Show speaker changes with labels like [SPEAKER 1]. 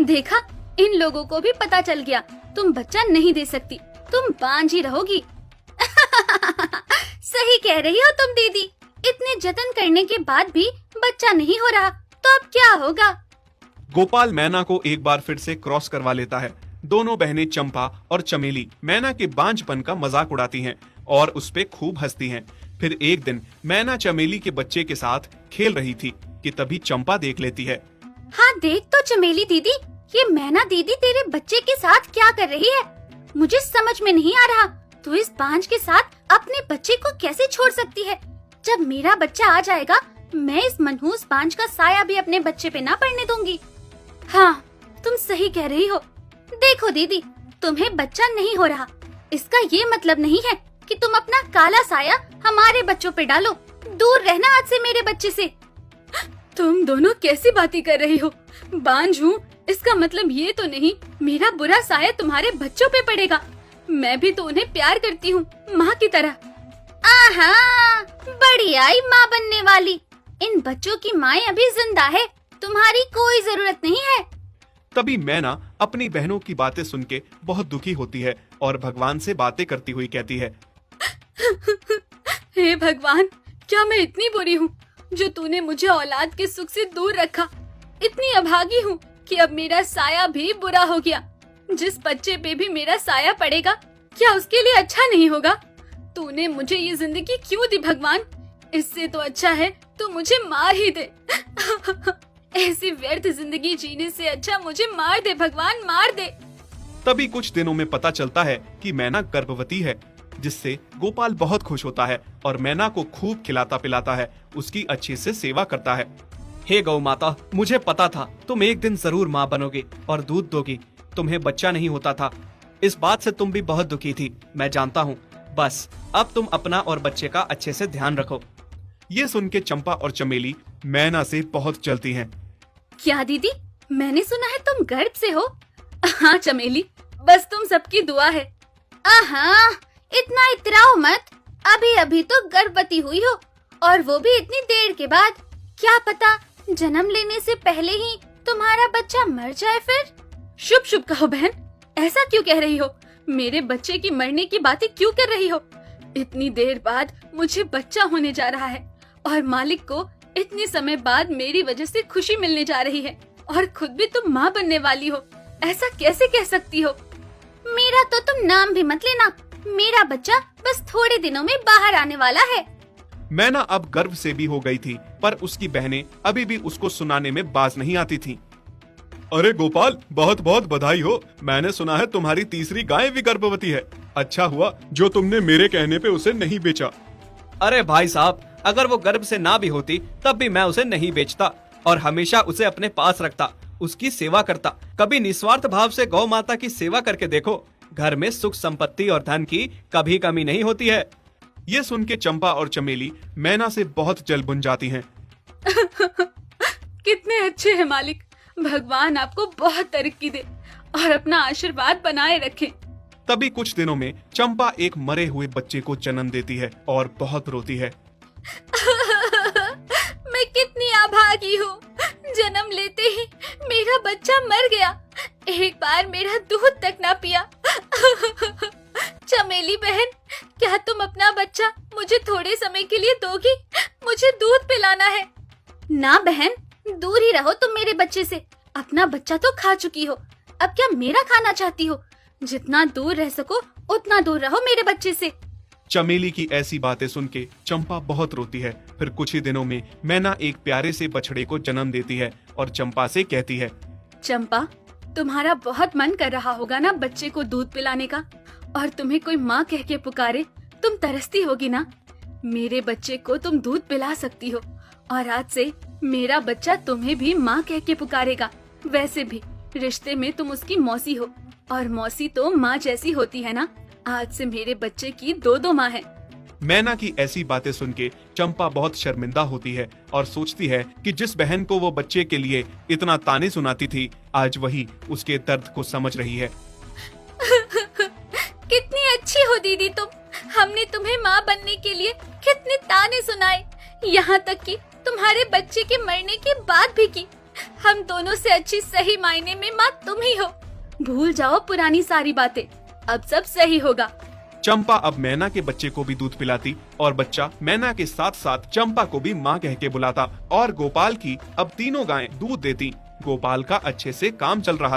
[SPEAKER 1] देखा, इन लोगों को भी पता चल गया तुम बच्चा नहीं दे सकती, तुम बांझ ही रहोगी। सही कह रही हो तुम दीदी, इतने जतन करने के बाद भी बच्चा नहीं हो रहा तो अब क्या होगा।
[SPEAKER 2] गोपाल मैना को एक बार फिर से क्रॉस करवा लेता है। दोनों बहनें चंपा और चमेली मैना के बांझपन का मजाक उड़ाती हैं और उस पे खूब हंसती हैं। फिर एक दिन मैना चमेली के बच्चे के साथ खेल रही थी कि तभी चंपा देख लेती है।
[SPEAKER 1] हाँ देख तो चमेली दीदी, ये मैना दीदी तेरे बच्चे के साथ क्या कर रही है, मुझे समझ में नहीं आ रहा। तू इस बांझ के साथ अपने बच्चे को कैसे छोड़ सकती है। जब मेरा बच्चा आ जाएगा मैं इस मनहूस बांझ का साया भी अपने बच्चे पे ना पड़ने दूंगी। हाँ तुम सही कह रही हो। देखो दीदी, तुम्हें बच्चा नहीं हो रहा, इसका ये मतलब नहीं है कि तुम अपना काला साया हमारे बच्चों पे डालो। दूर रहना आज से मेरे बच्चे से। तुम दोनों कैसी बातें कर रही हो, बांझ हूँ इसका मतलब ये तो नहीं मेरा बुरा साया तुम्हारे बच्चों पे पड़ेगा। मैं भी तो उन्हें प्यार करती हूँ माँ की तरह। आहा, बड़ी आई माँ बनने वाली। इन बच्चों की माँ अभी जिंदा है, तुम्हारी कोई जरूरत नहीं है।
[SPEAKER 2] तभी मैना अपनी बहनों की बातें सुन के बहुत दुखी होती है और भगवान से बातें करती हुई कहती है,
[SPEAKER 1] हे भगवान, क्या मैं इतनी बुरी हूँ जो तूने मुझे औलाद के सुख से दूर रखा। इतनी अभागी हूँ कि अब मेरा साया भी बुरा हो गया। जिस बच्चे पे भी मेरा साया पड़ेगा क्या उसके लिए अच्छा नहीं होगा। तूने मुझे ये जिंदगी क्यों दी भगवान, इससे तो अच्छा है तू मुझे मार ही दे। ऐसी व्यर्थ जिंदगी जीने से अच्छा मुझे मार दे भगवान, मार दे।
[SPEAKER 2] तभी कुछ दिनों में पता चलता है कि मैना गर्भवती है, जिससे गोपाल बहुत खुश होता है और मैना को खूब खिलाता पिलाता है, उसकी अच्छे से सेवा करता है।
[SPEAKER 3] हे गौ माता, मुझे पता था तुम एक दिन जरूर माँ बनोगी और दूध दोगी। तुम्हें बच्चा नहीं होता था, इस बात से तुम भी बहुत दुखी थी, मैं जानता हूँ। बस अब तुम अपना और बच्चे का अच्छे से ध्यान रखो।
[SPEAKER 2] ये सुन के चंपा और चमेली मैना से बहुत जलती हैं।
[SPEAKER 1] क्या दीदी, मैंने सुना है तुम गर्भ से हो। हाँ चमेली, बस तुम सबकी दुआ है। आहा, इतना इतराओ मत, अभी अभी तो गर्भवती हुई हो और वो भी इतनी देर के बाद। क्या पता जन्म लेने से पहले ही तुम्हारा बच्चा मर जाए फिर। शुभ शुभ कहो बहन, ऐसा क्यों कह रही हो, मेरे बच्चे की मरने की बातें क्यों कर रही हो। इतनी देर बाद मुझे बच्चा होने जा रहा है और मालिक को इतने समय बाद मेरी वजह से खुशी मिलने जा रही है और खुद भी तुम माँ बनने वाली हो, ऐसा कैसे कह सकती हो। मेरा तो तुम नाम भी मत लेना, मेरा बच्चा बस थोड़े दिनों में बाहर आने वाला है।
[SPEAKER 2] मैना अब गर्भ से भी हो गई थी, पर उसकी बहनें अभी भी उसको सुनाने में बाज नहीं आती थीं। अरे गोपाल, बहुत बहुत बधाई हो, मैंने सुना है तुम्हारी तीसरी गाय भी गर्भवती है। अच्छा हुआ जो तुमने मेरे कहने पे उसे नहीं बेचा।
[SPEAKER 3] अरे भाई साहब, अगर वो गर्भ से ना भी होती तब भी मैं उसे नहीं बेचता और हमेशा उसे अपने पास रखता, उसकी सेवा करता। कभी निस्वार्थ भाव से गौ माता की सेवा करके देखो, घर में सुख संपत्ति और धन की कभी कमी नहीं होती है।
[SPEAKER 2] ये सुन के चंपा और चमेली मैना से बहुत जल बुन जाती हैं।
[SPEAKER 1] कितने अच्छे हैं मालिक, भगवान आपको बहुत तरक्की दे और अपना आशीर्वाद बनाए रखे।
[SPEAKER 2] तभी कुछ दिनों में चंपा एक मरे हुए बच्चे को जन्म देती है और बहुत रोती है।
[SPEAKER 1] मैं कितनी अभागी हूँ, जन्म लेते ही मेरा बच्चा मर गया, एक बार मेरा दूध तक ना पिया। चमेली बहन, क्या तुम अपना बच्चा मुझे थोड़े समय के लिए दोगी, मुझे दूध पिलाना है। ना बहन, दूर ही रहो तुम मेरे बच्चे से, अपना बच्चा तो खा चुकी हो, अब क्या मेरा खाना चाहती हो। जितना दूर रह सको उतना दूर रहो मेरे बच्चे से।
[SPEAKER 2] चमेली की ऐसी बातें सुन के चंपा बहुत रोती है। फिर कुछ ही दिनों में मैना एक प्यारे से बछड़े को जन्म देती है और चंपा से कहती है,
[SPEAKER 1] चंपा, तुम्हारा बहुत मन कर रहा होगा ना बच्चे को दूध पिलाने का, और तुम्हें कोई माँ कह के पुकारे तुम तरसती होगी ना। मेरे बच्चे को तुम दूध पिला सकती हो और आज से मेरा बच्चा तुम्हें भी माँ कह के पुकारेगा। वैसे भी रिश्ते में तुम उसकी मौसी हो और मौसी तो माँ जैसी होती है ना। आज से मेरे बच्चे की दो माँ है।
[SPEAKER 2] मैना की ऐसी बातें सुन के चंपा बहुत शर्मिंदा होती है और सोचती है कि जिस बहन को वो बच्चे के लिए इतना ताने सुनाती थी, आज वही उसके दर्द को समझ रही है।
[SPEAKER 1] कितनी अच्छी हो दीदी तुम, हमने तुम्हें माँ बनने के लिए कितने ताने सुनाए, यहाँ तक कि तुम्हारे बच्चे के मरने की बात भी की। हम दोनों से अच्छी सही मायने में माँ तुम ही हो। भूल जाओ पुरानी सारी बातें, अब सब सही होगा।
[SPEAKER 2] चंपा अब मैना के बच्चे को भी दूध पिलाती और बच्चा मैना के साथ साथ चंपा को भी माँ कह के बुलाता और गोपाल की अब तीनों गायें दूध देती। गोपाल का अच्छे से काम चल रहा